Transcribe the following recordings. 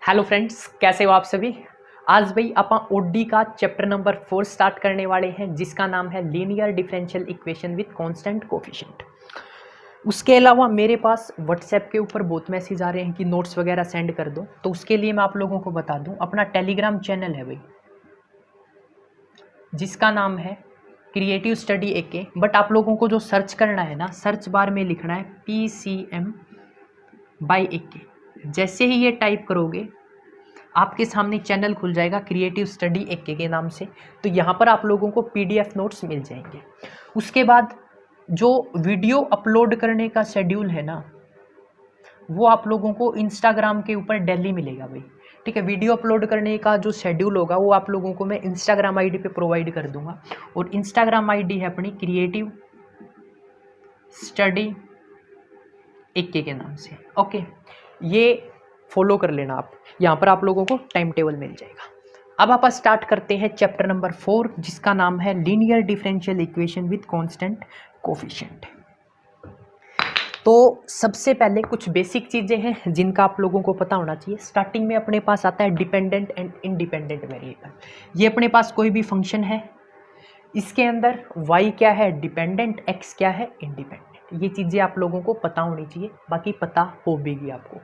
Hello friends, कैसे हो आप सभी। आज भाई अपन ओडी का चैप्टर नंबर 4 स्टार्ट करने वाले हैं, जिसका नाम है linear differential equation with constant coefficient. उसके अलावा मेरे पास व्हाट्सएप के ऊपर बहुत मैसेज आ रहे हैं कि नोट्स वगैरह सेंड कर दो, तो उसके लिए मैं आप लोगों को बता दूं, अपना टेलीग्राम चैनल है भाई, जिसका नाम है क्रिएटिव स्टडी AK। बट आप लोगों को जो सर्च करना है ना, सर्च बार में लिखना है PCM/AK। जैसे ही ये टाइप करोगे आपके सामने चैनल खुल जाएगा क्रिएटिव स्टडी AK के नाम से। तो यहाँ पर आप लोगों को PDF नोट्स मिल जाएंगे। उसके बाद जो वीडियो अपलोड करने का शेड्यूल है ना, वो आप लोगों को इंस्टाग्राम के ऊपर डेली मिलेगा भाई। ठीक है, वीडियो अपलोड करने का जो शेड्यूल होगा वो आप लोगों को मैं इंस्टाग्राम ID पे प्रोवाइड कर दूंगा। और इंस्टाग्राम ID है अपनी क्रिएटिव स्टडी AK के नाम से। ओके, ये फॉलो कर लेना आप, यहाँ पर आप लोगों को टाइम टेबल मिल जाएगा। अब आप स्टार्ट करते हैं चैप्टर नंबर 4, जिसका नाम है linear differential equation with constant coefficient. तो सबसे पहले कुछ बेसिक चीज़ें हैं जिनका आप लोगों को पता होना चाहिए। स्टार्टिंग में अपने पास आता है डिपेंडेंट एंड इंडिपेंडेंट वेरिएबल। ये अपने पास कोई भी फंक्शन है, इसके अंदर y क्या है डिपेंडेंट, x क्या है इंडिपेंडेंट। ये चीज़ें आप लोगों को पता होनी चाहिए, बाकी पता हो भी आपको।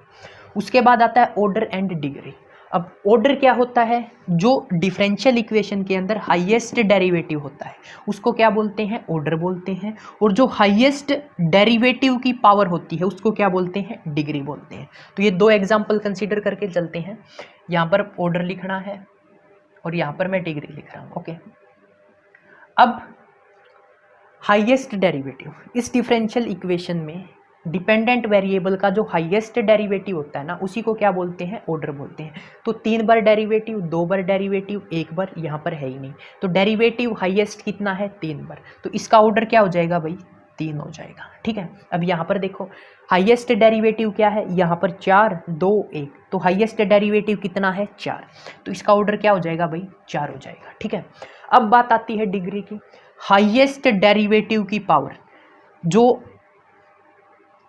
उसके बाद आता है ऑर्डर एंड डिग्री। अब ऑर्डर क्या होता है, जो डिफरेंशियल इक्वेशन के अंदर हाईएस्ट डेरिवेटिव होता है उसको क्या बोलते हैं, ऑर्डर बोलते हैं। और जो हाईएस्ट डेरिवेटिव की पावर होती है उसको क्या बोलते हैं, डिग्री बोलते हैं। तो ये दो एग्जाम्पल कंसीडर करके चलते हैं। यहाँ पर ऑर्डर लिखना है और यहाँ पर मैं डिग्री लिख रहा हूँ। ओके, अब हाईएस्ट डेरिवेटिव, इस डिफरेंशियल इक्वेशन में डिपेंडेंट वेरिएबल का जो हाईएस्ट डेरिवेटिव होता है ना, उसी को क्या बोलते हैं, ऑर्डर बोलते हैं। तो 3 बार डेरिवेटिव, 2 बार डेरिवेटिव, 1 बार यहाँ पर है ही नहीं। तो डेरिवेटिव हाईएस्ट कितना है, 3 बार। तो इसका ऑर्डर क्या हो जाएगा भाई, 3 हो जाएगा। ठीक है, अब यहाँ पर देखो हाईएस्ट डेरिवेटिव क्या है, यहाँ पर 4, 2, 1। तो हाईएस्ट डेरिवेटिव कितना है, 4। तो इसका ऑर्डर क्या हो जाएगा भाई, 4 हो जाएगा। ठीक है, अब बात आती है डिग्री की। हाईएस्ट डेरिवेटिव की पावर, जो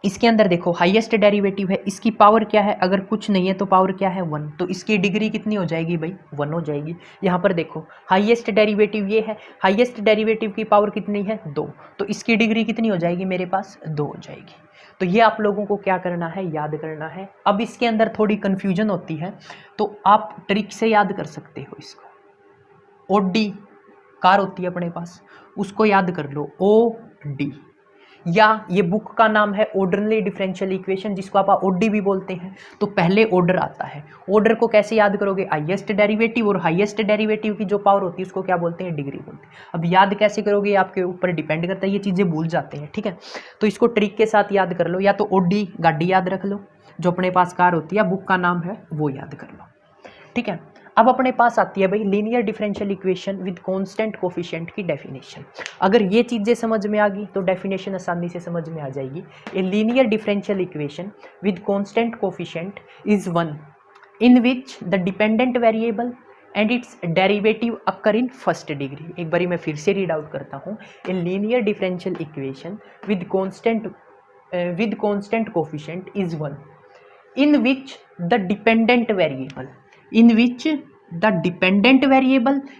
इसके अंदर देखो हाईएस्ट डेरिवेटिव है, इसकी पावर क्या है, अगर कुछ नहीं है तो पावर क्या है, 1। तो इसकी डिग्री कितनी हो जाएगी भाई, 1 हो जाएगी। यहाँ पर देखो हाईएस्ट डेरिवेटिव ये है, हाईएस्ट डेरिवेटिव की पावर कितनी है, 2। तो इसकी डिग्री कितनी हो जाएगी मेरे पास, 2 हो जाएगी। तो ये आप लोगों को क्या करना है, याद करना है। अब इसके अंदर थोड़ी कन्फ्यूजन होती है, तो आप ट्रिक से याद कर सकते हो इसको। OD कार होती है अपने पास, उसको याद कर लो OD, या ये बुक का नाम है ऑर्डरली डिफरेंशियल इक्वेशन, जिसको आप OD भी बोलते हैं। तो पहले ऑर्डर आता है, ऑर्डर को कैसे याद करोगे, हाईएस्ट डेरिवेटिव, और हाईएस्ट डेरिवेटिव की जो पावर होती है उसको क्या बोलते हैं, डिग्री बोलते हैं। अब याद कैसे करोगे आपके ऊपर डिपेंड करता है, ये चीज़ें भूल जाते हैं। ठीक है, तो इसको ट्रिक के साथ याद कर लो, या तो OD गाड़ी याद रख लो जो अपने पास कार होती है, बुक का नाम है वो याद कर लो। ठीक है, अब अपने पास आती है भाई linear differential equation with constant coefficient की डेफिनेशन। अगर ये चीज़ें समझ में आ गई तो डेफिनेशन आसानी से समझ में आ जाएगी। A linear differential equation with constant coefficient is one in which the dependent variable and its derivative occur in first degree. एक बारी मैं फिर से रीड आउट करता हूँ। A linear differential equation with constant coefficient is one in which the dependent variable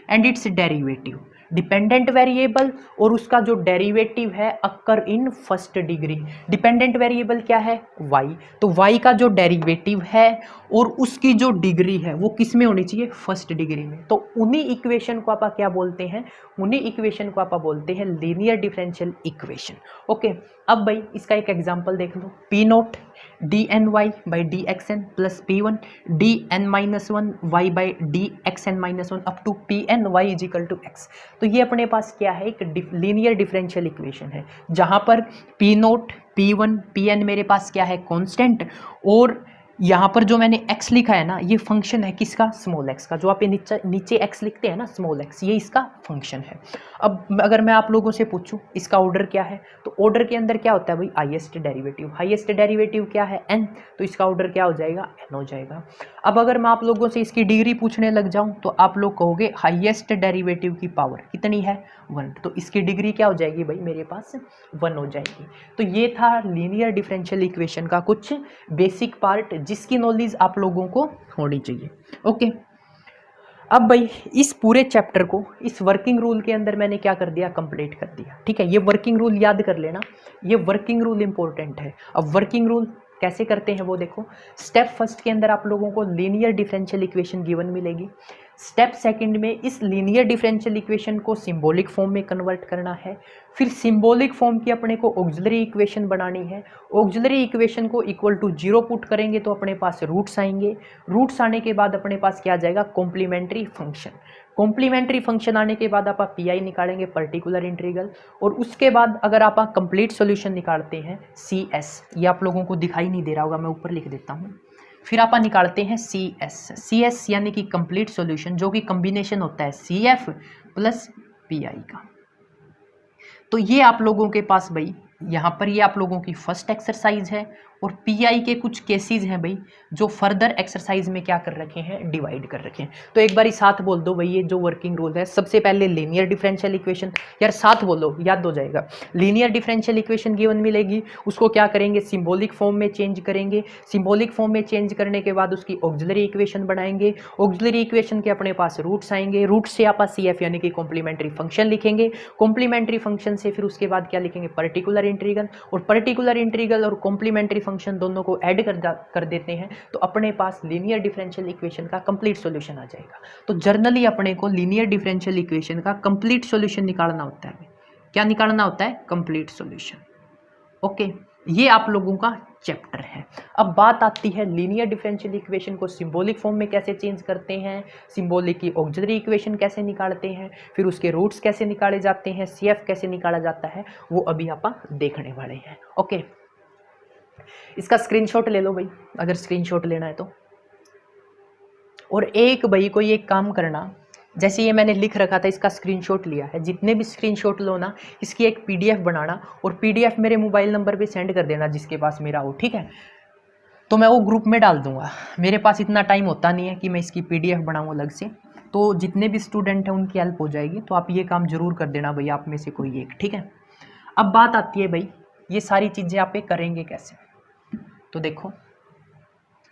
and its derivative, dependent variable और उसका जो डेरिवेटिव है occur in first degree. Dependent variable क्या है, y। तो y का जो डेरिवेटिव है और उसकी जो डिग्री है वो किस में होनी चाहिए, फर्स्ट डिग्री में। तो उन्हीं इक्वेशन को आप क्या बोलते हैं, उन्हीं इक्वेशन को आप बोलते हैं लीनियर डिफरेंशियल इक्वेशन। ओके, अब भाई इसका एक एग्जांपल देख लो। P0 dny/dxn plus P1 dn-1 y/dxn-1 up to Pn y = x। तो ये अपने पास क्या है, एक लीनियर डिफरेंशियल इक्वेशन है, जहां पर P0, P1, Pn मेरे पास क्या है, कांस्टेंट, और यहाँ पर जो मैंने x लिखा है ना, ये फंक्शन है किसका, स्मॉल x का। जो आप नीचे x लिखते हैं ना, स्मॉल x, ये इसका फंक्शन है। अब अगर मैं आप लोगों से पूछूं इसका ऑर्डर क्या है, तो ऑर्डर के अंदर क्या होता है भाई, हाईएस्ट डेरिवेटिव। हाईएस्ट डेरिवेटिव क्या है, n। तो इसका ऑर्डर क्या हो जाएगा, n हो जाएगा। अब अगर मैं आप लोगों से इसकी डिग्री पूछने लग जाऊं तो आप लोग कहोगे हाईएस्ट डेरिवेटिव की पावर कितनी है, 1। तो इसकी डिग्री क्या हो जाएगी भाई, मेरे पास 1 हो जाएगी। तो ये था लीनियर डिफरेंशियल इक्वेशन का कुछ बेसिक पार्ट, जिसकी नॉलेज आप लोगों को होनी चाहिए। ओके, अब भाई इस पूरे चैप्टर को इस वर्किंग रूल के अंदर मैंने क्या कर दिया, कंप्लीट कर दिया। ठीक है, ये वर्किंग रूल याद कर लेना, ये वर्किंग रूल इंपॉर्टेंट है। अब वर्किंग रूल कैसे करते हैं वो देखो। स्टेप फर्स्ट के अंदर आप लोगों को लीनियर डिफरेंशियल इक्वेशन गिवन मिलेगी। स्टेप सेकंड में इस लीनियर डिफरेंशियल इक्वेशन को सिंबॉलिक फॉर्म में कन्वर्ट करना है। फिर सिंबॉलिक फॉर्म की अपने को ऑक्सिलरी इक्वेशन बनानी है। ऑक्सिलरी इक्वेशन को इक्वल टू 0 पुट करेंगे तो अपने पास रूट्स आएंगे। रूट्स आने के बाद अपने पास क्या आ जाएगा, कॉम्प्लीमेंट्री फंक्शन। कॉम्प्लीमेंट्री फंक्शन आने के बाद आप पीआई निकालेंगे, पर्टिकुलर इंटीग्रल। और उसके बाद अगर आप कंप्लीट सॉल्यूशन निकालते हैं CS, ये आप लोगों को दिखाई नहीं दे रहा होगा, मैं ऊपर लिख देता हूँ। फिर आप निकालते हैं CS यानी कि कंप्लीट सॉल्यूशन, जो कि कॉम्बिनेशन होता है CF प्लस PI का। तो ये आप लोगों के पास भाई यहाँ पर ये आप लोगों की फर्स्ट एक्सरसाइज है, और PI के कुछ केसेस हैं भाई जो फर्दर एक्सरसाइज में क्या कर रखे हैं, डिवाइड कर रखे हैं। तो एक बारी साथ बोल दो भाई, ये जो वर्किंग रूल है, सबसे पहले लीनियर डिफरेंशियल इक्वेशन, यार साथ बोलो याद हो जाएगा। लीनियर डिफरेंशियल इक्वेशन गिवन मिलेगी, उसको क्या करेंगे, सिंबॉलिक फॉर्म में चेंज करेंगे। सिंबॉलिक फॉर्म में चेंज करने के बाद उसकी ऑक्सिलरी इक्वेशन बनाएंगे। ऑक्सिलरी इक्वेशन के अपने पास रूट्स आएंगे, रूट्स से आप CF यानी कि कॉम्प्लीमेंट्री फंक्शन लिखेंगे। कॉम्प्लीमेंट्री फंक्शन से फिर उसके बाद क्या लिखेंगे, पर्टिकुलर इंटीग्रल। और पर्टिकुलर इंटीग्रल और कॉम्प्लीमेंट्री फंक्शन दोनों को ऐड कर देते हैं तो अपने पास लीनियर डिफरेंशियल इक्वेशन का कंप्लीट सॉल्यूशन आ जाएगा। तो जर्नली अपने को लीनियर डिफरेंशियल इक्वेशन का कंप्लीट सॉल्यूशन निकालना होता है। क्या निकालना होता है, कंप्लीट सॉल्यूशन। ओके, ये आप लोगों का चैप्टर है। अब बात आती है लीनियर डिफरेंशियल इक्वेशन को सिंबॉलिक फॉर्म में कैसे चेंज करते हैं, सिंबॉलिक की ऑक्सिलरी इक्वेशन कैसे निकालते हैं, फिर उसके रूट्स कैसे निकाले जाते हैं, CF कैसे निकाला जाता है, वो अभी आप देखने वाले हैं। ओके, इसका स्क्रीनशॉट ले लो भाई, अगर स्क्रीनशॉट लेना है तो। और एक भाई कोई एक काम करना, जैसे ये मैंने लिख रखा था, इसका स्क्रीनशॉट लिया है, जितने भी स्क्रीनशॉट लो ना, इसकी एक PDF बनाना और PDF मेरे मोबाइल नंबर पे सेंड कर देना जिसके पास मेरा हो, ठीक है। तो मैं वो ग्रुप में डाल दूंगा। मेरे पास इतना टाइम होता नहीं है कि मैं इसकी PDF बनाऊँ अलग से, तो जितने भी स्टूडेंट हैं उनकी हेल्प हो जाएगी। तो आप ये काम जरूर कर देना भाई, आप में से कोई एक, ठीक है। अब बात आती है भाई, ये सारी चीज़ें आप करेंगे कैसे। तो देखो,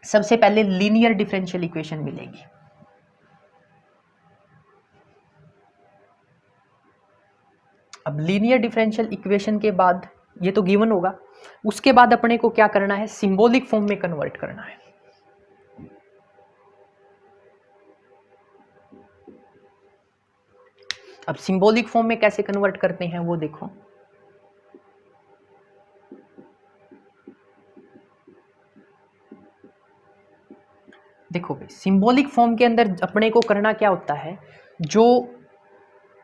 सबसे पहले लीनियर डिफरेंशियल इक्वेशन मिलेगी। अब लीनियर डिफरेंशियल इक्वेशन के बाद ये तो गिवन होगा, उसके बाद अपने को क्या करना है, सिंबॉलिक फॉर्म में कन्वर्ट करना है। अब सिंबॉलिक फॉर्म में कैसे कन्वर्ट करते हैं वो देखो। देखो भाई, सिंबॉलिक फॉर्म के अंदर अपने को करना क्या होता है, जो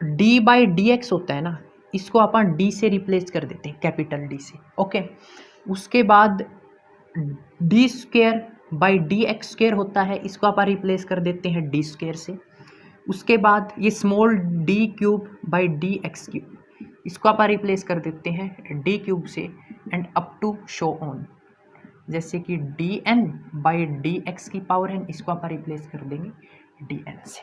d/dx होता है ना, इसको अपन d से रिप्लेस कर देते हैं, कैपिटल D से। ओके, उसके बाद d²/dx² होता है, इसको अपन रिप्लेस कर देते हैं d² से। उसके बाद ये स्मॉल d³/dx³, इसको अपन रिप्लेस कर देते हैं d³ से, and up to so on, जैसे कि dn/dx⁴n, इसको आप रिप्लेस कर देंगे dn से।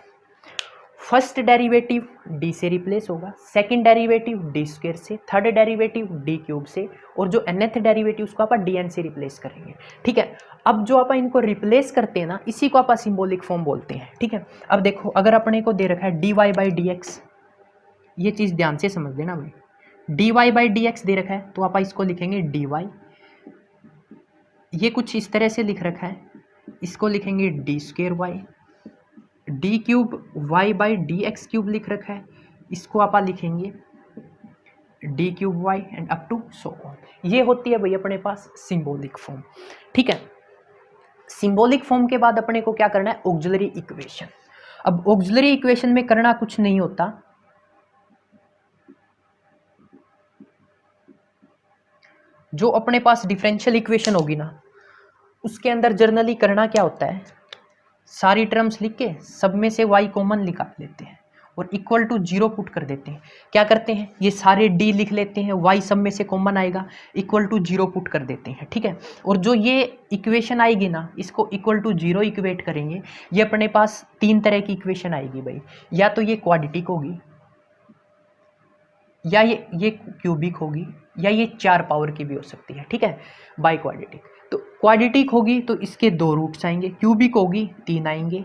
फर्स्ट डेरिवेटिव d से रिप्लेस होगा, सेकंड डेरिवेटिव d² से, थर्ड डेरिवेटिव d³ से, और जो nth डेरिवेटिव उसको आप dn से रिप्लेस करेंगे, ठीक है। अब जो आप इनको रिप्लेस करते हैं ना, इसी को आप सिंबॉलिक फॉर्म बोलते हैं, ठीक है। अब देखो, अगर अपने को दे रखा है dy/dx, ये चीज़ ध्यान से समझ लेना भाई, dy/dx दे रखा है तो आप इसको लिखेंगे dy। ये कुछ इस तरह से लिख रखा है, इसको लिखेंगे d²y। d³ y/dx³ लिख रखा है, इसको आप लिखेंगे d³ y, and up to so on. ये होती है भाई अपने पास सिंबॉलिक फॉर्म, ठीक है। सिंबॉलिक फॉर्म के बाद अपने को क्या करना है, ऑक्सिलरी इक्वेशन। अब ऑक्सिलरी इक्वेशन में करना कुछ नहीं होता, जो अपने पास डिफरेंशियल इक्वेशन होगी ना, उसके अंदर जर्नली करना क्या होता है, सारी टर्म्स लिख के सब में से y कॉमन निकाल लेते हैं और इक्वल टू 0 पुट कर देते हैं। क्या करते हैं, ये सारे d लिख लेते हैं, y सब में से कॉमन आएगा, इक्वल टू 0 पुट कर देते हैं, ठीक है। और जो ये इक्वेशन आएगी ना, इसको इक्वल टू 0 इक्वेट करेंगे। ये अपने पास 3 तरह की इक्वेशन आएगी भाई, या तो ये क्वाड्रेटिक होगी, या ये क्यूबिक होगी, या ये 4 पावर की भी हो सकती है, ठीक है, बाई क्वाड्रेटिक। तो क्वाड्रेटिक होगी तो इसके 2 रूट्स आएंगे, क्यूबिक होगी 3 आएंगे,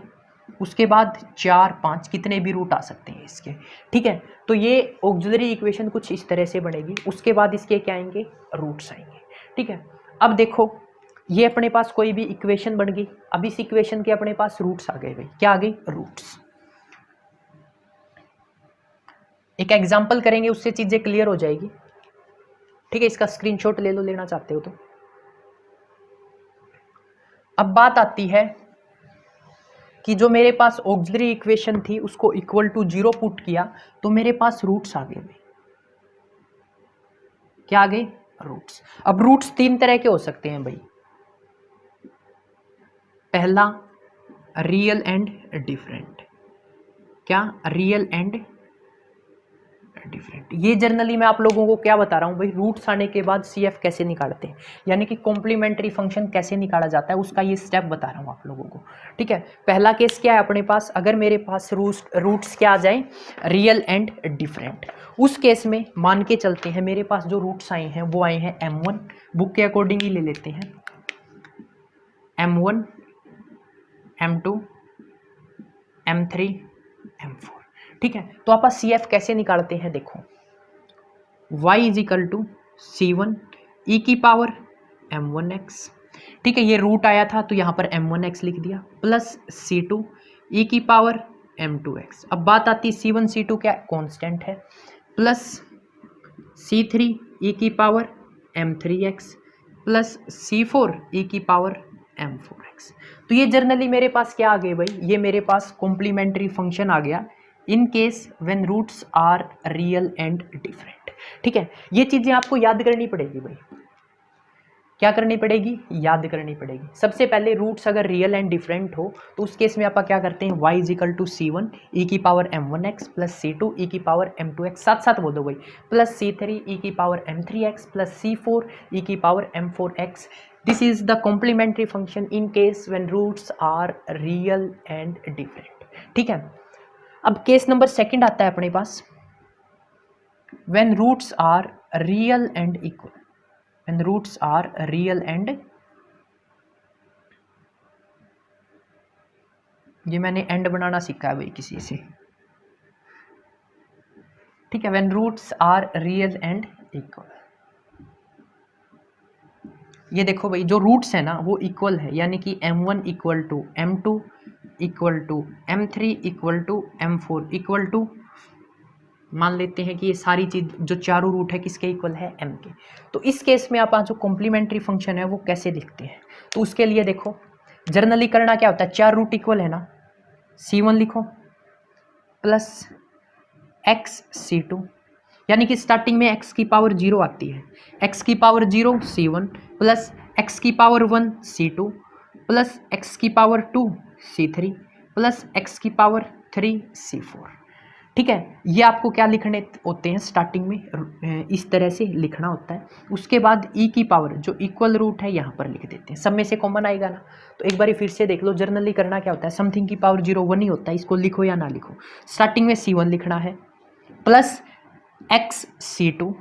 उसके बाद 4 5 कितने भी रूट आ सकते हैं इसके, ठीक है। तो ये ऑक्सिलरी इक्वेशन कुछ इस तरह से बनेगी, उसके बाद इसके क्या आएंगे, रूट्स आएंगे, ठीक है। अब देखो ये अपने पास कोई भी इक्वेशन बन गई, अब इस इक्वेशन के अपने पास रूट्स आ गए भाई, क्या आ गई, रूट्स। एक एग्जाम्पल करेंगे उससे चीजें क्लियर हो जाएगी, ठीक है। इसका स्क्रीनशॉट ले लो, लेना चाहते हो तो। अब बात आती है कि जो मेरे पास ऑक्सिलरी इक्वेशन थी उसको इक्वल टू 0 पुट किया तो मेरे पास रूट्स आ गए भाई, क्या आ गए, रूट्स। अब रूट्स 3 तरह के हो सकते हैं भाई, पहला रियल एंड डिफरेंट, क्या, रियल एंड डिफरेंट। ये जनरली मैं आप लोगों को क्या बता रहा हूँ भाई, रूट्स आने के बाद CF कैसे निकालते हैं, यानी कि कॉम्प्लीमेंट्री फंक्शन कैसे निकाला जाता है, उसका ये स्टेप बता रहा हूँ आप लोगों को, ठीक है। पहला केस क्या है अपने पास, अगर मेरे पास रूट्स क्या आ जाए, रियल एंड डिफरेंट, उस केस में मान के चलते हैं मेरे पास जो रूट्स आए हैं वो आए हैं M1, बुक के अकॉर्डिंग ही ले लेते हैं, M1 M2 M3 M4, ठीक है। तो आप CF कैसे निकालते हैं, देखो y is equal to C1 e की पावर M1x, ठीक है। ये रूट आया था तो यहाँ पर M1x लिख दिया, प्लस C2 e की पावर M2x। अब बात आती है C1 C2 क्या कांस्टेंट है, प्लस C3 e की power M3x plus C4 e की पावर M4x। तो ये जनरली मेरे पास क्या आ गए भाई, ये मेरे पास कॉम्प्लीमेंट्री फंक्शन आ गया in case when roots are real and different, ठीक है। ये चीजें आपको याद करनी पड़ेगी भाई, क्या करनी पड़ेगी, याद करनी पड़ेगी। सबसे पहले रूट्स अगर रियल एंड डिफरेंट हो तो उस केस में आप क्या करते हैं, y is equal to C1 e की power M1x plus C2 e की पावर M2x, साथ साथ बोल दो भाई, प्लस C3 e की power M3x plus C4 e की power M4x। This is the complementary function in case when roots are real and different, ठीक है। अब केस नंबर सेकंड आता है अपने पास, when roots are real and equal, when roots are real and, ये मैंने एंड बनाना सीखा है भाई किसी से, ठीक है। when roots are real and equal, ये देखो भाई जो रूट्स है ना वो इक्वल है, यानी कि M1 equal to M2 equal to M3 equal to M4 equal to, मान लेते हैं कि ये सारी चीज जो चारों रूट है किसके इक्वल है, M के। तो इस केस में आप जो कॉम्प्लीमेंट्री फंक्शन है वो कैसे लिखते हैं, तो उसके लिए देखो जनरली करना क्या होता है, 4 रूट इक्वल है ना, C1 लिखो प्लस x C2, यानी कि स्टार्टिंग में x की पावर 0 आती है, x की पावर 0 C1 प्लस x की पावर 1 C2 प्लस x की पावर 2 C3 प्लस x की पावर 3 C4, ठीक है। ये आपको क्या लिखने होते हैं, स्टार्टिंग में इस तरह से लिखना होता है। उसके बाद e की पावर जो इक्वल रूट है यहाँ पर लिख देते हैं, सब में से कॉमन आएगा ना। तो एक बार फिर से देख लो, जनरली करना क्या होता है, समथिंग की पावर 0 1 ही होता है, इसको लिखो या ना लिखो, स्टार्टिंग में C1 लिखना है plus x C2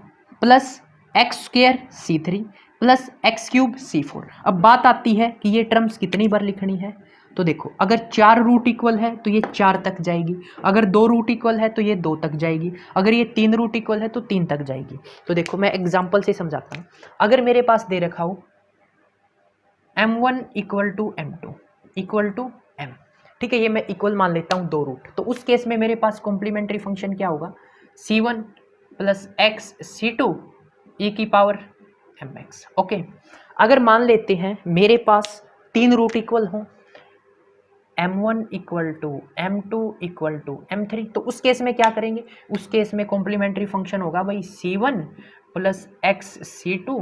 plus x square C3 plus x cube C4। अब बात आती है कि ये टर्म्स कितनी बार लिखनी है, तो देखो अगर 4 रूट इक्वल है तो ये 4 तक जाएगी, अगर 2 रूट इक्वल है तो ये 2 तक जाएगी, अगर ये 3 रूट इक्वल है तो 3 तक जाएगी। तो देखो मैं एग्जांपल से समझाता हूँ। अगर मेरे पास दे रखा हो M1 equal to M2 equal to M, ठीक है, ये मैं इक्वल मान लेता हूँ 2 रूट। तो उस केस में मेरे पास कॉम्प्लीमेंट्री फंक्शन क्या होगा, C1 plus x C2 e की पावर mx। ओके, अगर मान लेते हैं मेरे पास 3 रूट इक्वल हो, M1 equal to M2 equal to M3, तो उस केस में क्या करेंगे, उस केस में कॉम्प्लीमेंट्री फंक्शन होगा भाई C1 plus x C2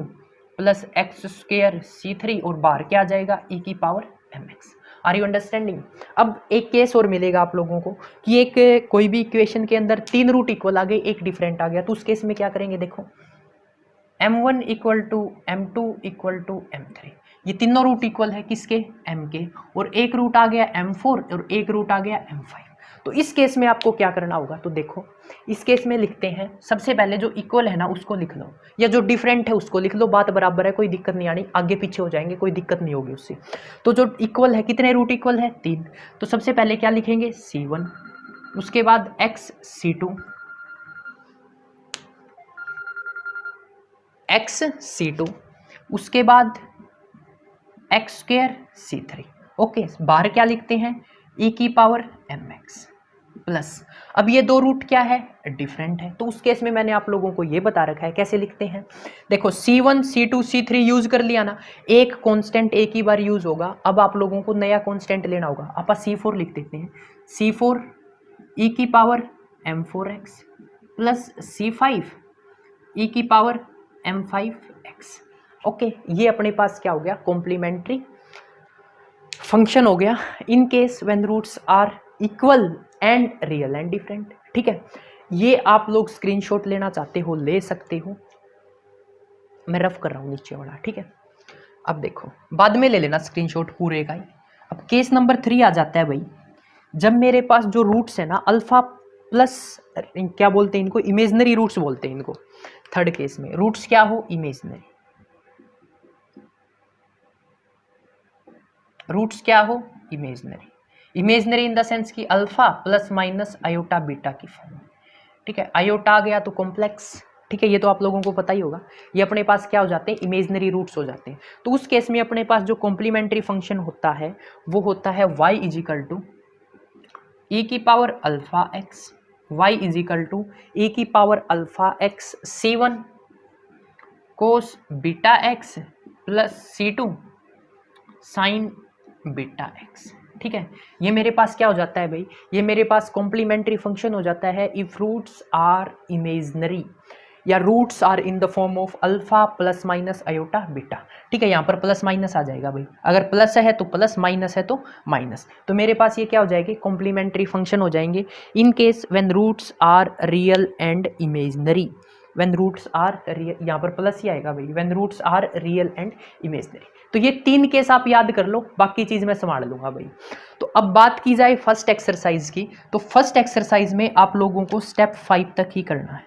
plus x square C3 और बाहर क्या आ जाएगा e की power mx। Are you understanding. अब एक केस और मिलेगा आप लोगों को कि एक कोई भी इक्वेशन के अंदर 3 रूट इक्वल आ गए, एक डिफरेंट आ गया, तो उस केस में क्या करेंगे, देखो M1 equal to M2 equal to M3, ये तीनों रूट इक्वल है किसके, M के, और एक रूट आ गया M4 और एक रूट आ गया M5। तो इस केस में आपको क्या करना होगा, तो देखो इस केस में लिखते हैं सबसे पहले जो इक्वल है ना उसको लिख लो, या जो डिफरेंट है उसको लिख लो, बात बराबर है, कोई दिक्कत नहीं आनी, आगे पीछे हो जाएंगे कोई दिक्कत नहीं होगी उससे। तो जो इक्वल है, कितने रूट इक्वल है, 3, तो सबसे पहले क्या लिखेंगे, C1, उसके बाद x C2, उसके बाद एक्स स्क्वायर C3। ओके, बाहर क्या लिखते हैं, e की पावर mx प्लस, अब ये दो रूट क्या है, डिफरेंट है, तो उस केस में मैंने आप लोगों को ये बता रखा है कैसे लिखते हैं। देखो C1 C2 C3 यूज कर लिया ना, एक कांस्टेंट एक ही बार यूज होगा, अब आप लोगों को नया कांस्टेंट लेना होगा, आप C4 लिख देते हैं, C4 e की power m4x plus C5 e की पावर m5x। ओके, ये अपने पास क्या हो गया, कॉम्प्लीमेंट्री फंक्शन हो गया in case when roots are equal and real and different. ठीक है, ये आप लोग स्क्रीनशॉट लेना चाहते हो ले सकते हो, मैं रफ कर रहा हूँ नीचे वाला। ठीक है, अब देखो बाद में ले लेना स्क्रीनशॉट पूरे का ही। अब केस नंबर 3 आ जाता है भाई, जब मेरे पास जो रूट्स है ना अल्फा प्लस, क्या बोलते हैं इनको, इमेजनरी रूट्स बोलते हैं इनको। थर्ड केस में रूट्स क्या हो, इमेजनरी, रूट्स क्या हो, imaginary, imaginary in the sense कि alpha plus minus iota beta की फॉर्म। ठीक है, आयोटा आ गया तो कॉम्प्लेक्स। ठीक है, ये तो आप लोगों को पता ही होगा, ये अपने पास क्या हो जाते हैं, इमेजनरी रूट्स हो जाते हैं। तो उस केस में अपने पास जो कॉम्प्लीमेंट्री फंक्शन होता है वो होता है y इजिकल टू e की power alpha x, y equal to e की power alpha x C1 cos beta x plus C2 sine beta x. ठीक है, ये मेरे पास क्या हो जाता है भाई, ये मेरे पास कॉम्प्लीमेंट्री फंक्शन हो जाता है इफ रूट्स आर इमेजनरी या roots are in the form of alpha plus minus iota beta. ठीक है, यहाँ पर प्लस माइनस आ जाएगा भाई, अगर प्लस है तो प्लस, माइनस है तो माइनस, तो मेरे पास ये क्या हो जाएगी, कॉम्प्लीमेंट्री फंक्शन हो जाएंगे in case when roots are real and imaginary. When roots are real, यहाँ पर प्लस ही आएगा भाई, when roots are real and imaginary. तो ये 3 केस आप याद कर लो, बाकी चीज मैं संभाल लूंगा भाई। तो अब बात की जाए फर्स्ट एक्सरसाइज की, तो फर्स्ट एक्सरसाइज में आप लोगों को स्टेप 5 तक ही करना है,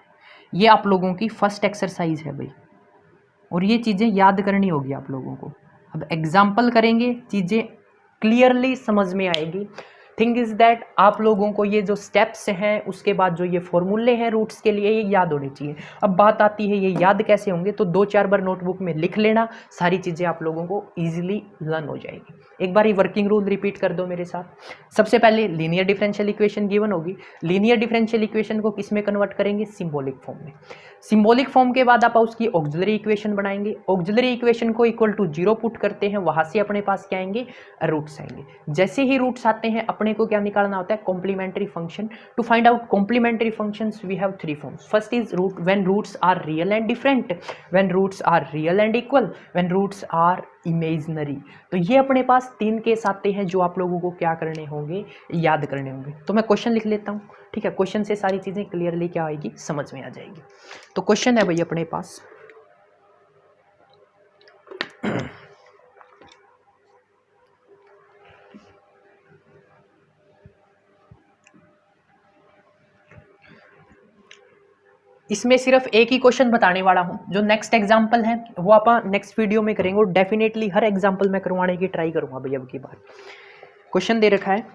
ये आप लोगों की फर्स्ट एक्सरसाइज है भाई, और ये चीजें याद करनी होगी आप लोगों को। अब एग्जाम्पल करेंगे, चीजें क्लियरली समझ में आएगी। थिंग इज दैट आप लोगों को ये जो स्टेप्स हैं, उसके बाद जो ये फॉर्मूले हैं रूट्स के लिए, ये याद होने चाहिए। अब बात आती है ये याद कैसे होंगे, तो 2-4 बार नोटबुक में लिख लेना, सारी चीज़ें आप लोगों को ईजिली लर्न हो जाएगी। एक बार ये वर्किंग रूल रिपीट कर दो मेरे साथ। सबसे पहले लीनियर डिफरेंशियल इक्वेशन गिवन होगी, लीनियर डिफरेंशियल इक्वेशन को किस में कन्वर्ट करेंगे, सिंबॉलिक फॉर्म में। सिंबॉलिक फॉर्म के बाद आप उसकी ऑक्सिलरी इक्वेशन बनाएंगे, ऑक्सिलरी इक्वेशन को इक्वल टू 0 पुट करते हैं, वहां से अपने पास क्या आएंगे, रूट्स आएंगे। जैसे ही रूट्स आते हैं अपने को क्या निकालना होता है, complementary function. To find out complementary functions we have 3 forms. First is root when roots are real and different, when roots are real and equal, when roots are imaginary. तो ये अपने पास 3 केस आते हैं जो आप लोगों को क्या करने होंगे, याद करने होंगे। तो मैं क्वेश्चन लिख लेता हूँ। ठीक है, क्वेश्चन से सारी चीजें क्लियरली क्या आएगी, समझ में आ जाएगी। तो क्वेश्चन है भाई अपने पास, इसमें सिर्फ एक ही क्वेश्चन बताने वाला हूं, जो नेक्स्ट एग्जांपल है वो आप नेक्स्ट वीडियो में करेंगे, और डेफिनेटली हर एग्जांपल में करवाने की ट्राई करूंगा भैया। अब की बार क्वेश्चन दे रखा है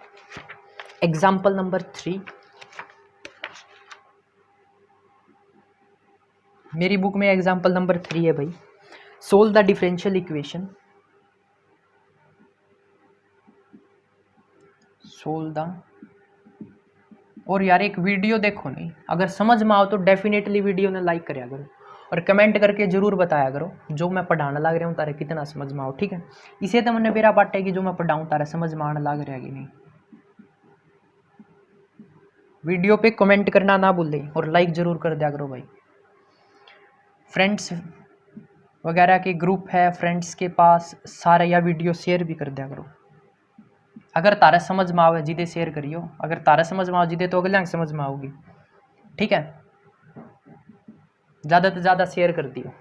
एग्जांपल नंबर 3, मेरी बुक में एग्जांपल नंबर 3 है भाई। Solve the differential equation, solve the, और यार एक वीडियो देखो नहीं, अगर समझ में आओ तो डेफिनेटली वीडियो ने लाइक करया करो, और कमेंट करके जरूर बताया करो जो मैं पढ़ाने लग रहा हूँ तारे कितना समझ में आओ। ठीक है, इसे तो मैंने मेरा पार्ट है कि जो मैं पढ़ाऊँ तारा समझ में आने लग रहा है कि नहीं। वीडियो पे कमेंट करना ना भूलें और लाइक जरूर कर दिया करो भाई। फ्रेंड्स वगैरह के ग्रुप है फ्रेंड्स के पास सारे, या वीडियो शेयर भी कर दिया करो। अगर तारा समझ में आवे जिदे शेयर करियो, अगर तारा समझ में आओ जिदे तो अगले समझ में आओगी। ठीक है, ज़्यादा से ज़्यादा शेयर कर दियो।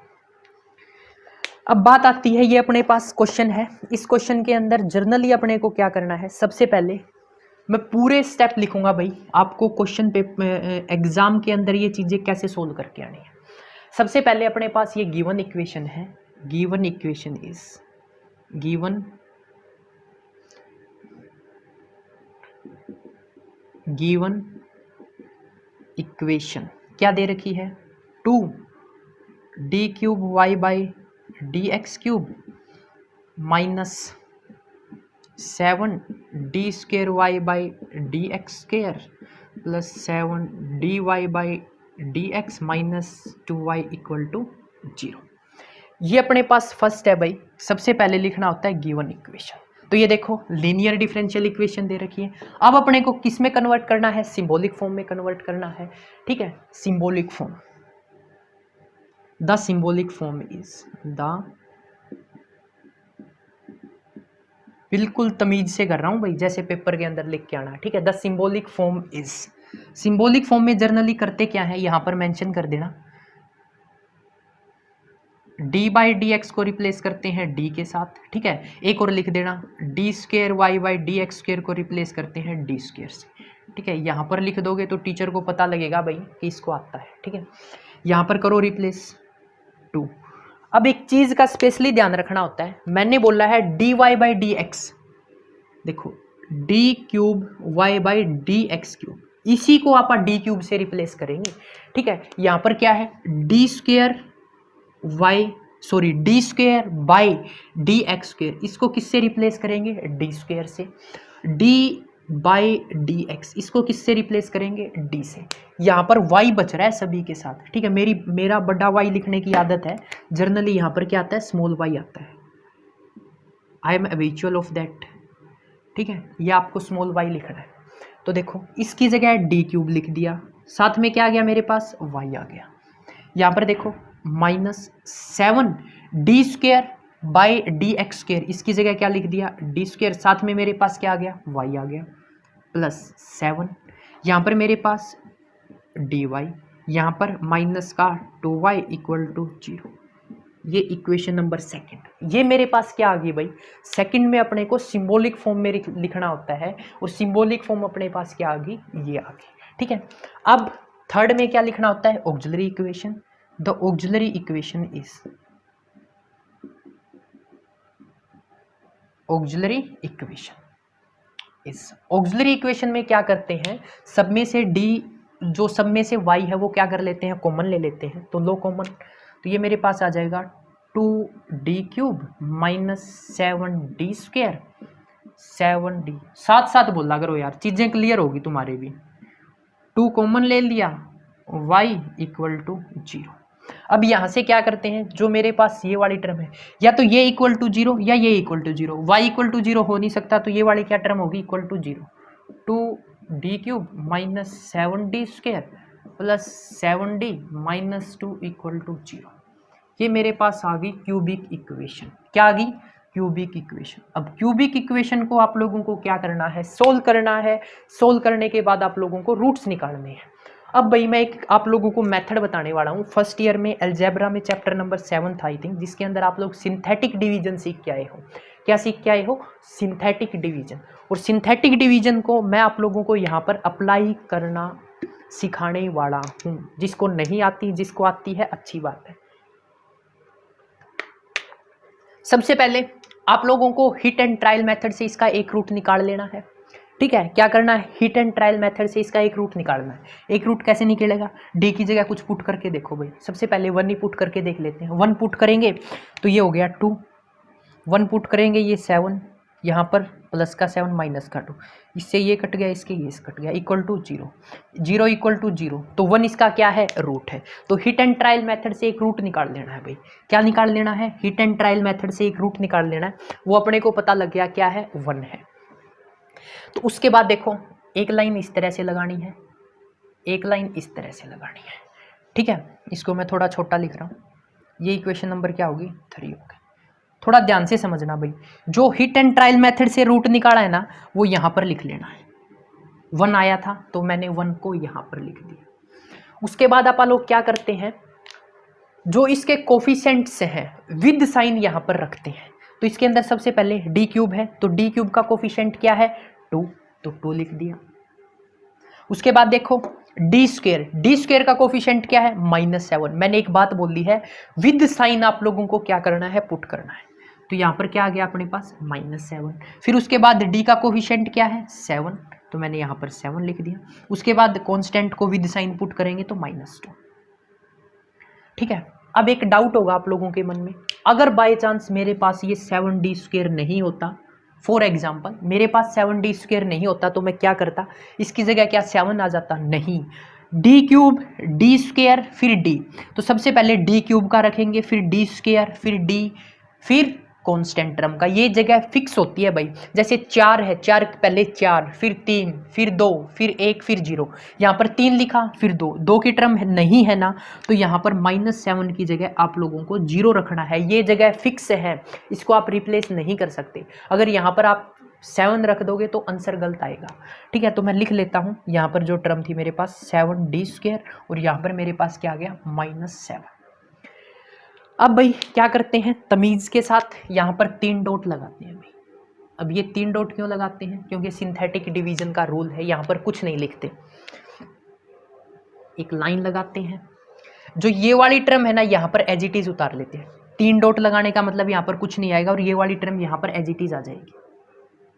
अब बात आती है, ये अपने पास क्वेश्चन है, इस क्वेश्चन के अंदर जर्नली अपने को क्या करना है, सबसे पहले मैं पूरे स्टेप लिखूंगा भाई, आपको क्वेश्चन पेपर एग्जाम के अंदर ये चीज़ें कैसे सोल्व करके आनी है। सबसे पहले अपने पास ये गिवन इक्वेशन है, given equation is given equation क्या दे रखी है, 2d cube y by d x cube minus 7d square y by d x square plus 7dy by d x minus 2y equal to 0। ये अपने पास first है भाई, सबसे पहले लिखना होता है गिवन इक्वेशन। तो ये देखो लीनियर डिफरेंशियल इक्वेशन दे रखी है। अब अपने को किस में कन्वर्ट करना है, सिंबॉलिक फॉर्म में कन्वर्ट करना है, ठीक है। Symbolic form, the symbolic form is बिल्कुल तमीज से कर रहा हूं भाई, जैसे पेपर के अंदर लिख के आना, ठीक है। The symbolic form is, symbolic form में जर्नली करते क्या है, यहां पर मेंशन कर देना, d बाई डी एक्स को रिप्लेस करते हैं d के साथ, ठीक है। एक और लिख देना d square y by d x square को रिप्लेस करते हैं d स्क्वेयर से, ठीक है। यहाँ पर लिख दोगे तो टीचर को पता लगेगा भाई कि इसको आता है, ठीक है। यहाँ पर करो रिप्लेस 2। अब एक चीज़ का स्पेशली ध्यान रखना होता है, मैंने बोला है dy बाई डी एक्स, देखो d cube y by d x cube, इसी को आप d क्यूब से रिप्लेस करेंगे, ठीक है। यहाँ पर क्या है D square by d x square, इसको किससे रिप्लेस करेंगे, डी स्क्वेयर से। डी बाई डी एक्स, इसको किससे रिप्लेस करेंगे, डी से। यहाँ पर y बच रहा है सभी के साथ, ठीक है। मेरा बड़ा y लिखने की आदत है, जर्नली यहाँ पर क्या आता है, स्मॉल y आता है, I am habitual of that, ठीक है। ये आपको स्मॉल y लिखना है। तो देखो इसकी जगह डी क्यूब लिख दिया, साथ में क्या आ गया मेरे पास, y आ गया। यहाँ पर देखो minus 7d square by d x square, इसकी जगह क्या लिख दिया, डी स्क्वेयर, साथ में मेरे पास क्या आ गया, y आ गया, प्लस 7, यहाँ पर मेरे पास dy, यहाँ पर माइनस का 2y इक्वल टू 0। ये इक्वेशन नंबर सेकंड। ये मेरे पास क्या आ गई भाई, सेकंड में अपने को सिंबॉलिक फॉर्म में लिखना होता है, और सिंबॉलिक फॉर्म अपने पास क्या आ गई, ये आ गई, ठीक है। अब थर्ड में क्या लिखना होता है, auxiliary equation. The auxiliary equation is, auxiliary equation में क्या करते हैं, सब में से d, जो सब में से y है वो क्या कर लेते हैं, कॉमन ले लेते हैं, तो लो कॉमन, तो ये मेरे पास आ जाएगा 2d cube minus 7d square, 7d, साथ साथ बोला करो यार, चीजें क्लियर होगी तुम्हारे भी। 2 कॉमन ले लिया, y इक्वल टू 0। अब यहाँ से क्या करते हैं, जो मेरे पास ये वाली टर्म है, या तो ये इक्वल टू 0 या ये equal to 0, y equal to 0 हो नहीं सकता, तो ये वाली क्या टर्म होगी, equal to 0। 2d cube minus 7d square plus 7d minus 2 equal to 0। ये मेरे पास आ गई क्यूबिक इक्वेशन। क्या आ गई, क्यूबिक इक्वेशन। अब क्यूबिक इक्वेशन को आप लोगों को क्या करना है, सोल्व करना है। सोल्व करने के बाद आप लोगों को रूट्स निकालने हैं। अब भाई मैं एक आप लोगों को मेथड बताने वाला हूँ। फर्स्ट ईयर में अलजेब्रा में चैप्टर नंबर 7 था आई थिंक, जिसके अंदर आप लोग सिंथेटिक डिवीजन सीख के आए हो। क्या सीख के आए हो, सिंथेटिक डिवीजन। और सिंथेटिक डिवीजन को मैं आप लोगों को यहाँ पर अप्लाई करना सिखाने वाला हूँ। जिसको नहीं आती, जिसको आती है अच्छी बात है। सबसे पहले आप लोगों को हिट एंड ट्रायल मेथड से इसका एक रूट निकाल लेना है, ठीक है। क्या करना है, हिट एंड ट्रायल मेथड से इसका एक रूट निकालना है। एक रूट कैसे निकलेगा, डी की जगह कुछ पुट करके देखो भाई। सबसे पहले 1 ही पुट करके देख लेते हैं। 1 पुट करेंगे तो ये हो गया 2, 1 पुट करेंगे ये 7, यहाँ पर प्लस का 7 माइनस का 2, इससे ये कट गया, इसके ये कट गया, इक्वल टू 0, 0 इक्वल टू 0, तो 1 इसका क्या है, रूट है। तो हिट एंड ट्रायल मेथड से एक रूट निकाल लेना है भाई। क्या निकाल लेना है, हिट एंड ट्रायल मेथड से एक रूट निकाल लेना है। वो अपने को पता लग गया क्या है, 1 है। तो उसके बाद देखो एक लाइन इस तरह से लगानी है, एक लाइन इस तरह से लगानी है, ठीक है। इसको मैं थोड़ा छोटा लिख रहा हूँ। ये इक्वेशन नंबर क्या होगी, 3 होगी। थोड़ा ध्यान से समझना भाई, जो हिट एंड ट्रायल मेथड से रूट निकाला है ना, वो यहाँ पर लिख लेना है। 1 आया था तो मैंने 1 को यहाँ पर लिख दिया। उसके बाद आप लोग क्या करते हैं, जो इसके कोफिशिएंट्स हैं विद साइन यहाँ पर रखते हैं। तो इसके अंदर सबसे पहले डी क्यूब है, तो डी क्यूब का कोफिशिएंट क्या है, 2। तो 2 लिख दिया। उसके बाद देखो डी स्क्वेयर का कोफिशिएंट क्या है -7। मैंने एक बात बोल दी है, विद साइन आप लोगों को क्या करना है, पुट करना है। तो यहाँ पर क्या आ गया अपने पास -7। फिर उसके बाद डी का कोफिशिएंट क्या है 7, तो मैंने यहाँ पर 7 लिख दिया। उसके बाद कांस्टेंट को विद साइन पुट करेंगे तो -2। ठीक है। अब एक डाउट होगा आप लोगों के मन में, अगर बाय चांस मेरे पास ये 7d² नहीं होता, फॉर एग्जाम्पल मेरे पास 7d² नहीं होता तो मैं क्या करता, इसकी जगह क्या 7 आ जाता, नहीं, d³ d² फिर d। तो सबसे पहले d³ का रखेंगे, फिर d², फिर d, फिर कांस्टेंट टर्म का। ये जगह फिक्स होती है भाई, जैसे 4 है, 4 पहले 4, फिर 3, फिर 2, फिर 1, फिर 0। यहाँ पर 3 लिखा, फिर 2, 2 की टर्म नहीं है ना, तो यहाँ पर -7 की जगह आप लोगों को 0 रखना है। ये जगह फिक्स है, इसको आप रिप्लेस नहीं कर सकते। अगर यहाँ पर आप 7 रख दोगे तो आंसर गलत आएगा। ठीक है, तो मैं लिख लेता हूँ, यहाँ पर जो टर्म थी मेरे पास 7d² और यहाँ पर मेरे पास क्या आ गया -7। अब भाई क्या करते हैं, तमीज के साथ यहाँ पर 3 डॉट लगाते हैं भाई। अब ये 3 डॉट क्यों लगाते हैं, क्योंकि सिंथेटिक डिवीजन का रूल है, यहाँ पर कुछ नहीं लिखते, एक लाइन लगाते हैं। जो ये वाली टर्म है ना, यहाँ पर एज इट इज उतार लेते हैं। 3 डॉट लगाने का मतलब यहाँ पर कुछ नहीं आएगा और ये वाली टर्म यहाँ पर एज इट इज आ जाएगी।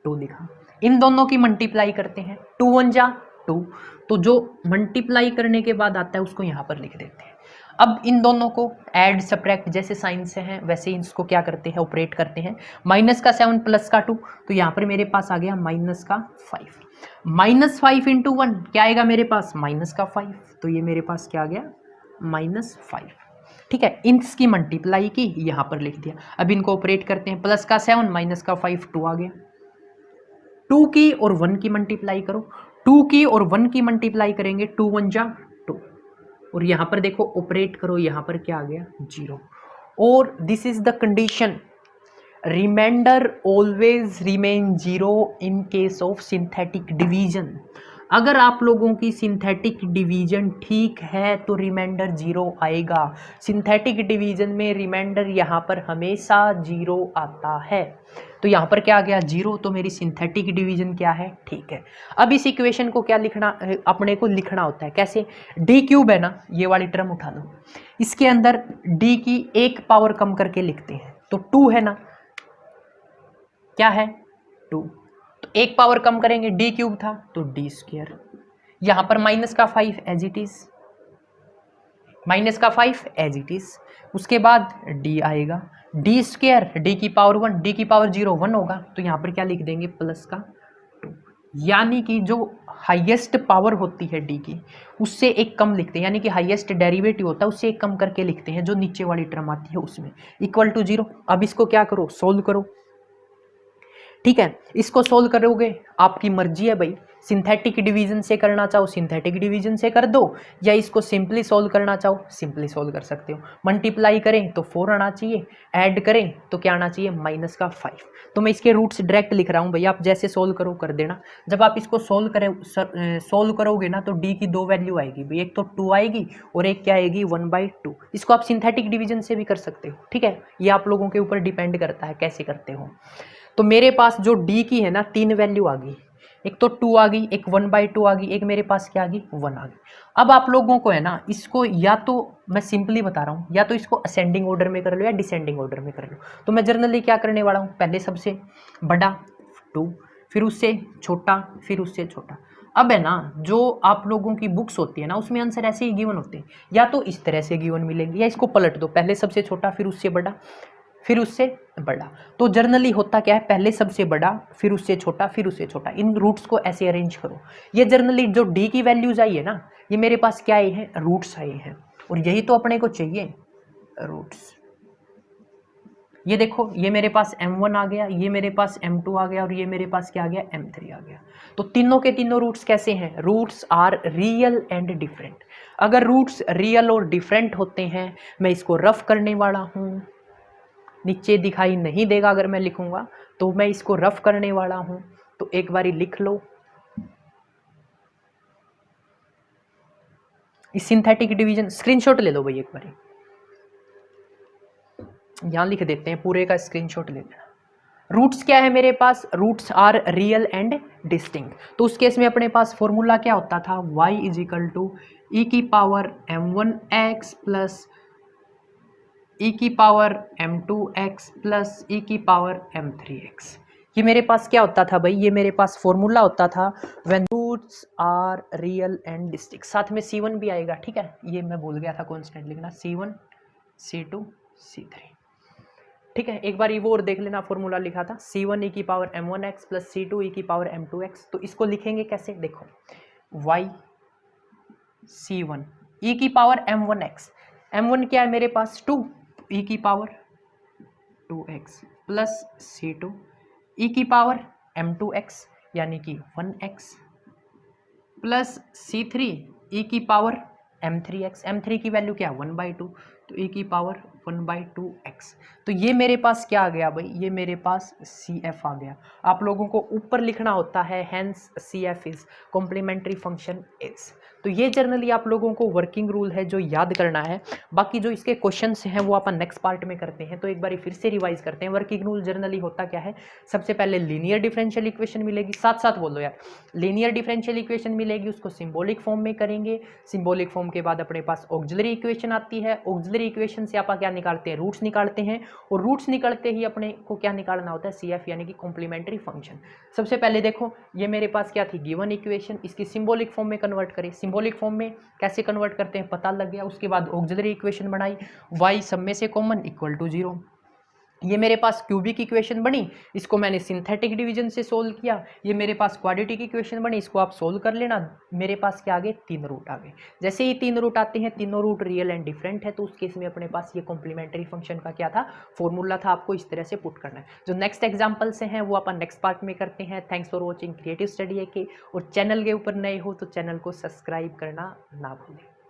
2 लिखा, इन दोनों की मल्टीप्लाई करते हैं, 2 1 जा 2, तो जो मल्टीप्लाई करने के बाद आता है उसको यहाँ पर लिख देते हैं। अब इन दोनों को ऐड सब्ट्रैक्ट जैसे साइन से हैं वैसे ही इसको क्या करते हैं, ऑपरेट करते हैं। -7 + 2, तो यहाँ पर मेरे पास आ गया -5। -5 × 1 क्या आएगा मेरे पास, -5, तो ये मेरे पास क्या आ गया -5। ठीक है, इसकी मल्टीप्लाई की यहाँ पर लिख दिया। अब इनको ऑपरेट करते हैं, +7 -5 2 आ गया। 2 की और 1 की मल्टीप्लाई करो, 2 की और 1 की मल्टीप्लाई करेंगे, 2 1 जा 2, और यहाँ पर देखो ऑपरेट करो, यहाँ पर क्या आ गया 0। और this is the condition, reminder always remain 0 in case of synthetic division. अगर आप लोगों की सिंथेटिक डिवीजन ठीक है तो रिमाइंडर 0 आएगा। सिंथेटिक डिवीजन में रिमाइंडर यहाँ पर हमेशा 0 आता है। तो यहाँ पर क्या आ गया 0, तो मेरी सिंथेटिक डिवीजन क्या है, ठीक है। अब इस इक्वेशन को क्या लिखना, अपने को लिखना होता है कैसे, d³ है ना, ये वाली टर्म उठा लो, इसके अंदर d की 1 पावर कम करके लिखते हैं, तो 2 है ना, क्या है 2, तो 1 पावर कम करेंगे, d³ था तो d², यहां पर -5 as it is, -5 as it is. उसके बाद d आएगा, d², d की पावर 1, d की पावर 0 1 होगा, तो यहां पर क्या लिख देंगे +2। यानी कि जो हाईएस्ट पावर होती है d की, उससे एक कम लिखते हैं, यानी कि हाईएस्ट डेरिवेटिव होता है उससे एक कम करके लिखते हैं, जो नीचे वाली टर्म आती है उसमें, = 0। अब इसको क्या करो, सोल्व करो। ठीक है, इसको सोल्व करोगे, आपकी मर्जी है भाई, सिंथेटिक डिवीजन से करना चाहो सिंथेटिक डिवीजन से कर दो, या इसको सिंपली सोल्व करना चाहो सिंपली सोल्व कर सकते हो। मल्टीप्लाई करें तो 4 आना चाहिए, ऐड करें तो क्या आना चाहिए -5। तो मैं इसके रूट्स डायरेक्ट लिख रहा हूँ भैया, आप जैसे सोल्व करो कर देना। जब आप इसको सोल्व करोगे ना तो d की 2 वैल्यू आएगी भाई, एक तो 2 आएगी और एक क्या आएगी 1/2। इसको आप सिंथेटिक डिवीजन से भी कर सकते हो। ठीक है, ये आप लोगों के ऊपर डिपेंड करता है कैसे करते हो। तो मेरे पास जो d की है ना 3 वैल्यू आ गई, एक तो 2 आ गई, एक 1/2 आ गई, एक मेरे पास क्या आ गई 1 आ गई। अब आप लोगों को है ना इसको, या तो मैं सिंपली बता रहा हूँ, या तो इसको असेंडिंग ऑर्डर में कर लो या डिसेंडिंग ऑर्डर में कर लो। तो मैं जनरली क्या करने वाला हूँ, पहले सबसे बड़ा 2, फिर उससे छोटा, फिर उससे छोटा। अब है ना जो आप लोगों की बुक्स होती है ना उसमें आंसर ऐसे ही गिवन होते हैं, या तो इस तरह से गिवन मिलेंगे, या इसको पलट दो, पहले सबसे छोटा फिर उससे बड़ा फिर उससे बड़ा। तो जर्नली होता क्या है, पहले सबसे बड़ा फिर उससे छोटा फिर उससे छोटा, इन रूट्स को ऐसे अरेंज करो। ये जर्नली जो d की वैल्यूज आई है ना, ये मेरे पास क्या आए हैं, रूट्स आए हैं, और यही तो अपने को चाहिए, रूट्स। ये देखो, ये मेरे पास m1 आ गया, ये मेरे पास m2 आ गया, और ये मेरे पास क्या आ गया m3 आ गया। तो तीनों के तीनों रूट्स कैसे हैं, roots are real and different. अगर रूट्स रियल और डिफरेंट होते हैं, मैं इसको रफ करने वाला हूँ, नीचे दिखाई नहीं देगा अगर मैं लिखूंगा, तो मैं इसको रफ करने वाला हूं, तो एक बारी लिख लो। इस सिंथेटिक डिवीजन स्क्रीनशॉट ले लो भाई, एक बारी यहां लिख देते हैं, पूरे का स्क्रीनशॉट ले लेना, रूट्स क्या है मेरे पास, roots are real and distinct. तो उस केस में अपने पास फॉर्मूला क्या होता था, y इज इक्वल टू ई की पावर m1x प्लस ई की पावर m2x प्लस ई की पावर m3x। ये मेरे पास क्या होता था भाई, ये मेरे पास फॉर्मूला होता था when roots are real and distinct. साथ में c1 भी आएगा, ठीक है, ये मैं भूल गया था कांस्टेंट लिखना, c1 c2 c3, ठीक है। एक बार ये वो और देख लेना, फॉर्मूला लिखा था c1 ई की पावर m1x प्लस c2 ई की पावर m2x। तो इसको लिखेंगे कैसे, देखो y c1 ई की पावर m1x, m1 क्या है मेरे पास 2, ई की पावर 2x प्लस c2 ई की पावर m2x यानी कि 1x प्लस c3 ई की पावर m3x, m3 की वैल्यू क्या है 1/2, तो ई की पावर 1/2x। तो ये मेरे पास क्या आ गया भाई, ये मेरे पास CF आ गया। आप लोगों को ऊपर लिखना होता है hence CF is complementary function is. तो ये जनरली आप लोगों को वर्किंग रूल है जो याद करना है। बाकी जो इसके क्वेश्चंस हैं वो अपन नेक्स्ट पार्ट में करते हैं। तो एक बार फिर से रिवाइज करते हैं। वर्किंग रूल जनरली होता क्या है, सबसे पहले लीनियर डिफरेंशियल इक्वेशन मिलेगी, साथ साथ बोलो यार, लीनियर डिफरेंशियल इक्वेशन मिलेगी, उसको सिंबॉलिक फॉर्म में करेंगे। सिंबॉलिक फॉर्म के बाद अपने पास ऑक्सिलरी इक्वेशन आती है, ऑक्सिलरी इक्वेशन से आप क्या निकालते हैं, रूट्स निकालते हैं, और रूट्स निकलते ही अपने को क्या निकालना होता है, CF यानी कि कॉम्प्लीमेंट्री फंक्शन। सबसे पहले देखो ये मेरे पास क्या थी, गिवन इक्वेशन, इसकी सिंबॉलिक फॉर्म में कन्वर्ट करें। सिंबॉलिक फॉर्म में कैसे कन्वर्ट करते हैं पता लग गया। उसके बाद ऑक्सिलरी इक्वेशन बनाई, y सब में से कॉमन इक्वल टू 0। ये मेरे पास क्यूबिक इक्वेशन बनी, इसको मैंने सिंथेटिक डिवीजन से सोल्व किया। ये मेरे पास क्वाड्रेटिक इक्वेशन बनी, इसको आप सोल्व कर लेना। मेरे पास क्या आ गए, 3 रूट आ गए। जैसे ही 3 रूट आते हैं, तीनों रूट रियल एंड डिफरेंट है, तो उस केस में अपने पास ये कॉम्प्लीमेंट्री फंक्शन का क्या था, फॉर्मूला था। आपको इस तरह से पुट करना है। जो नेक्स्ट एग्जाम्पल से हैं वो अपन नेक्स्ट पार्ट में करते हैं। Thanks for watching creative study के। और चैनल के ऊपर नए हो तो चैनल को सब्सक्राइब करना ना भूलें।